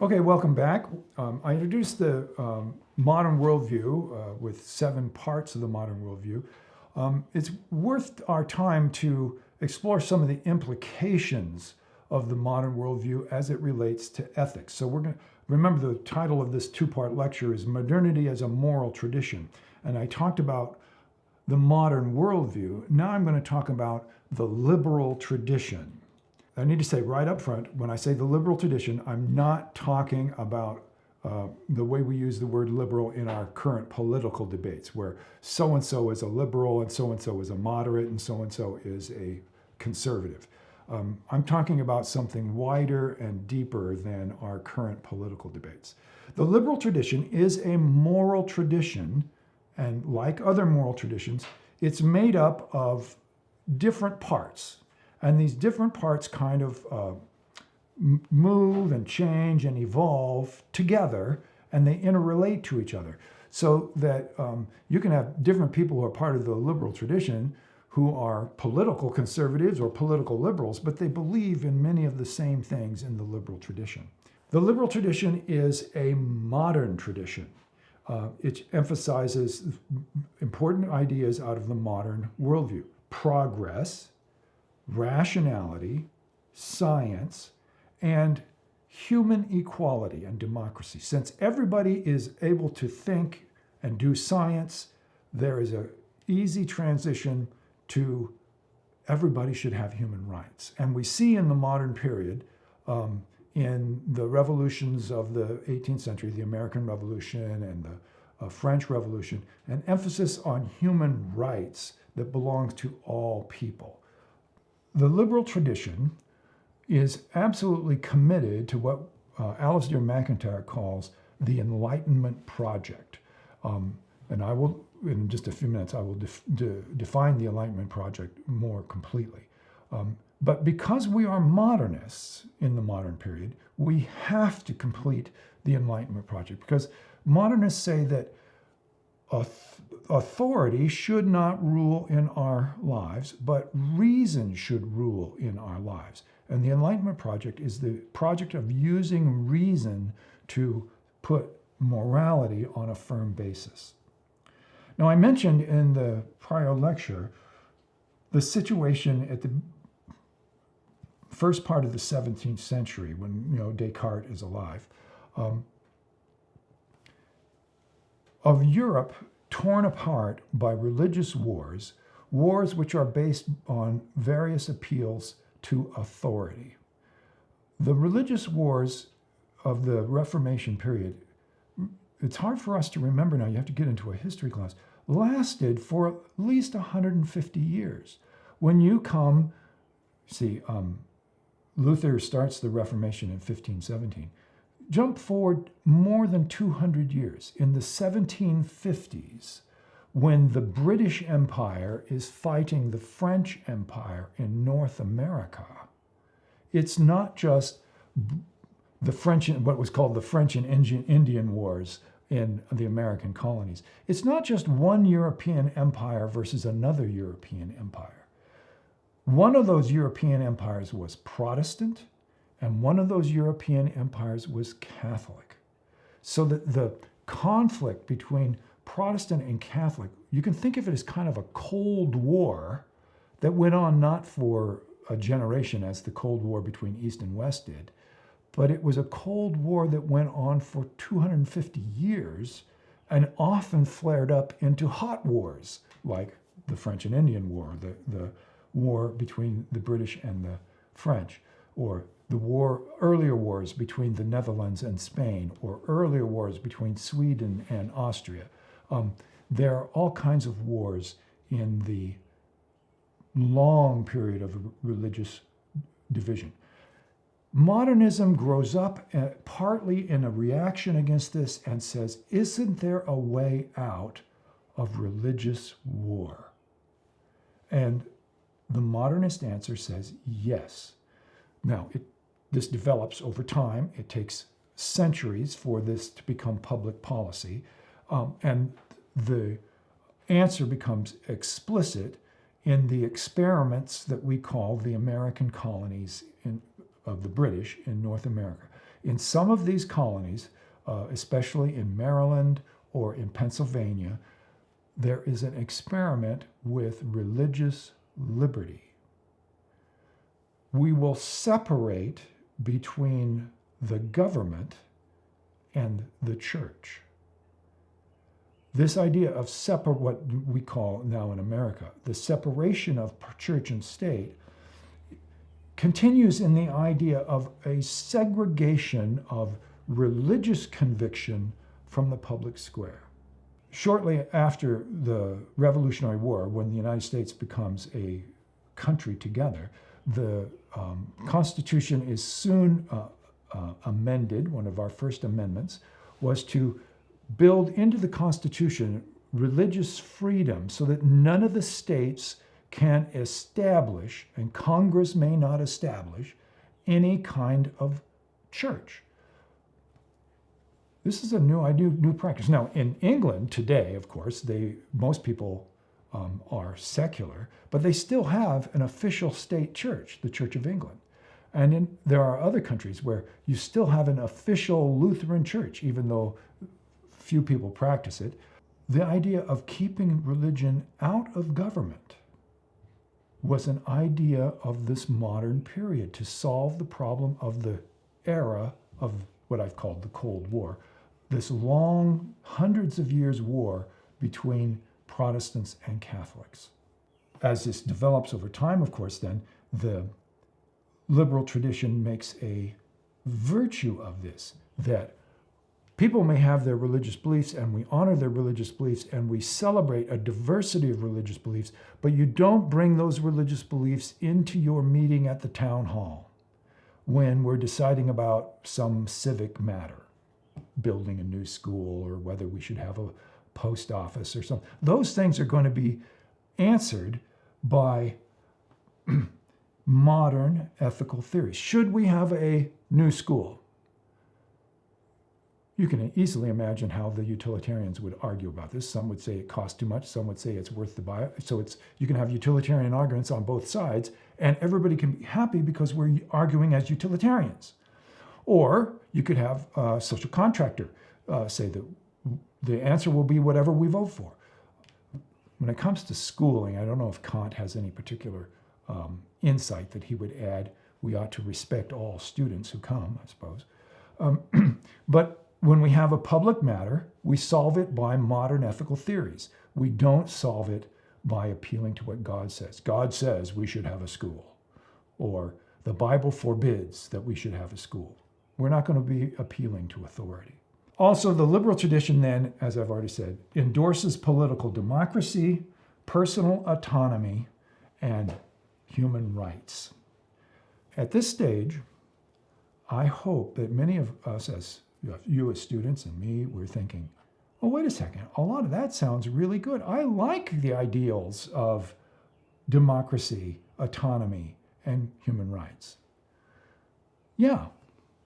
Okay, welcome back. I introduced the modern worldview with 7 parts of the modern worldview. It's worth our time to explore some of the implications of the modern worldview as it relates to ethics. So we're going to remember the title of this 2-part lecture is Modernity as a Moral Tradition. And I talked about the modern worldview. Now I'm going to talk about the liberal tradition. I need to say right up front, when I say the liberal tradition, I'm not talking about the way we use the word liberal in our current political debates, where so-and-so is a liberal and so-and-so is a moderate and so-and-so is a conservative. I'm talking about something wider and deeper than our current political debates. The liberal tradition is a moral tradition, and like other moral traditions, it's made up of different parts. And these different parts kind of move and change and evolve together, and they interrelate to each other. So that you can have different people who are part of the liberal tradition who are political conservatives or political liberals, but they believe in many of the same things in the liberal tradition. The liberal tradition is a modern tradition. It emphasizes important ideas out of the modern worldview: progress, rationality, science, and human equality and democracy. Since everybody is able to think and do science, there is an easy transition to everybody should have human rights. And we see in the modern period, in the revolutions of the 18th century, the American Revolution and the French Revolution, an emphasis on human rights that belongs to all people. The liberal tradition is absolutely committed to what Alasdair MacIntyre calls the Enlightenment Project. And I will, in just a few minutes, I will define the Enlightenment Project more completely. But because we are modernists in the modern period, we have to complete the Enlightenment Project, because modernists say that authority should not rule in our lives, but reason should rule in our lives. And the Enlightenment Project is the project of using reason to put morality on a firm basis. Now, I mentioned in the prior lecture the situation at the first part of the 17th century when Descartes is alive, of Europe torn apart by religious wars, wars which are based on various appeals to authority. The religious wars of the Reformation period, it's hard for us to remember now, you have to get into a history class, lasted for at least 150 years. When you come, Luther starts the Reformation in 1517. Jump forward more than 200 years. In the 1750s, when the British Empire is fighting the French Empire in North America, it's not just the French, what was called the French and Indian Wars in the American colonies. It's not just one European empire versus another European empire. One of those European empires was Protestant, and one of those European empires was Catholic. So that the conflict between Protestant and Catholic, you can think of it as kind of a Cold War that went on not for a generation as the Cold War between East and West did, but it was a Cold War that went on for 250 years and often flared up into hot wars like the French and Indian War, the war between the British and the French, or the earlier wars between the Netherlands and Spain, or earlier wars between Sweden and Austria. There are all kinds of wars in the long period of religious division. Modernism grows up partly in a reaction against this and says, isn't there a way out of religious war? And the modernist answer says yes. Now, this develops over time. It takes centuries for this to become public policy. And the answer becomes explicit in the experiments that we call the American colonies of the British in North America. In some of these colonies, especially in Maryland or in Pennsylvania, there is an experiment with religious liberty. We will separate between the government and the church. This idea of what we call now in America, the separation of church and state, continues in the idea of a segregation of religious conviction from the public square. Shortly after the Revolutionary War, when the United States becomes a country together, the Constitution is soon amended. One of our first amendments was to build into the Constitution religious freedom so that none of the states can establish, and Congress may not establish, any kind of church. This is a new practice. Now, in England today, of course, most people are secular, but they still have an official state church, the Church of England. And there are other countries where you still have an official Lutheran church, even though few people practice it. The idea of keeping religion out of government was an idea of this modern period to solve the problem of the era of what I've called the Cold War, this long, hundreds of years war between Protestants and Catholics. As this develops over time, of course, then the liberal tradition makes a virtue of this, that people may have their religious beliefs, and we honor their religious beliefs, and we celebrate a diversity of religious beliefs, but you don't bring those religious beliefs into your meeting at the town hall when we're deciding about some civic matter, building a new school or whether we should have a post office or something. Those things are going to be answered by modern ethical theories. Should we have a new school? You can easily imagine how the utilitarians would argue about this. Some would say it costs too much. Some would say it's worth the buy. So you can have utilitarian arguments on both sides, and everybody can be happy because we're arguing as utilitarians. Or you could have a social contractor say that the answer will be whatever we vote for. When it comes to schooling, I don't know if Kant has any particular insight that he would add. We ought to respect all students who come, I suppose. But when we have a public matter, we solve it by modern ethical theories. We don't solve it by appealing to what God says. God says we should have a school, or the Bible forbids that we should have a school. We're not going to be appealing to authority. Also, the liberal tradition then, as I've already said, endorses political democracy, personal autonomy, and human rights. At this stage, I hope that many of us, as you as students and me, we're thinking, oh, wait a second, a lot of that sounds really good. I like the ideals of democracy, autonomy, and human rights. Yeah,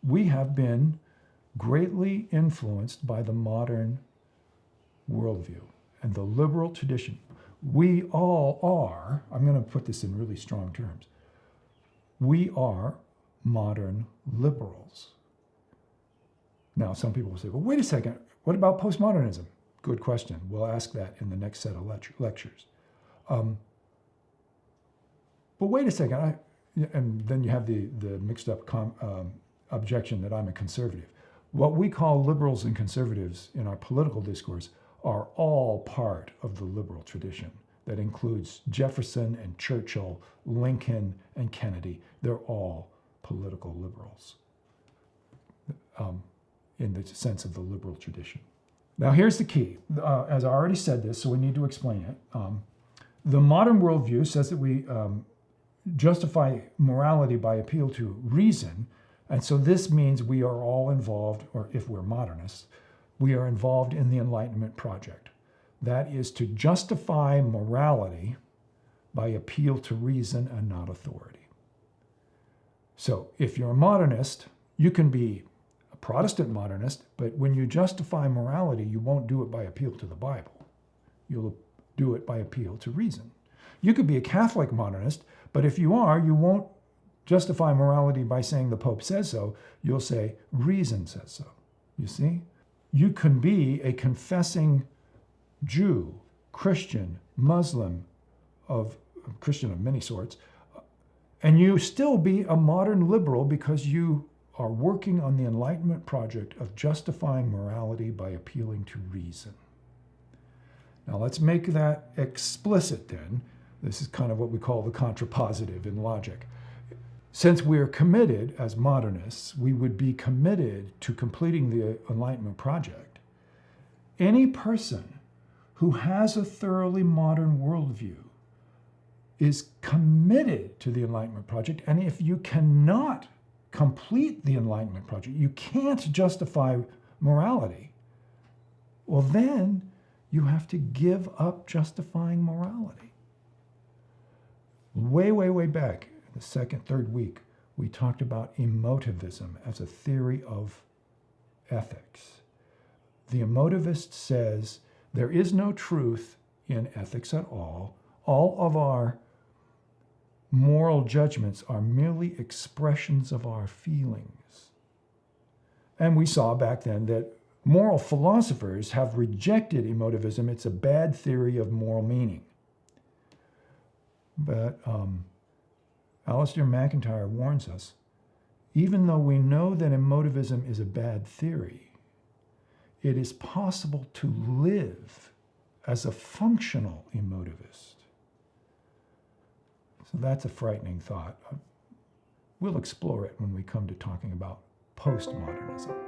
we have been greatly influenced by the modern worldview and the liberal tradition. We all are, I'm going to put this in really strong terms, we are modern liberals. Now, some people will say, well, wait a second, what about postmodernism? Good question. We'll ask that in the next set of lectures. But wait a second, and then you have the mixed up objection that I'm a conservative. What we call liberals and conservatives in our political discourse are all part of the liberal tradition. That includes Jefferson and Churchill, Lincoln and Kennedy. They're all political liberals in the sense of the liberal tradition. Now here's the key. As I already said this, so we need to explain it. The modern worldview says that we justify morality by appeal to reason, and so this means we are all involved, or if we're modernists, we are involved in the Enlightenment Project. That is to justify morality by appeal to reason and not authority. So if you're a modernist, you can be a Protestant modernist, but when you justify morality, you won't do it by appeal to the Bible. You'll do it by appeal to reason. You could be a Catholic modernist, but if you are, you won't justify morality by saying the Pope says so, you'll say reason says so. You see? You can be a confessing Jew, Christian, Muslim, Christian of many sorts, and you still be a modern liberal because you are working on the Enlightenment Project of justifying morality by appealing to reason. Now let's make that explicit then. This is kind of what we call the contrapositive in logic. Since we are committed as modernists, we would be committed to completing the Enlightenment Project. Any person who has a thoroughly modern worldview is committed to the Enlightenment Project, and if you cannot complete the Enlightenment Project, you can't justify morality, well then you have to give up justifying morality. Way back, the third week, we talked about emotivism as a theory of ethics. The emotivist says there is no truth in ethics at all. All of our moral judgments are merely expressions of our feelings. And we saw back then that moral philosophers have rejected emotivism. It's a bad theory of moral meaning. But Alistair McIntyre warns us, even though we know that emotivism is a bad theory, it is possible to live as a functional emotivist. So that's a frightening thought. We'll explore it when we come to talking about postmodernism.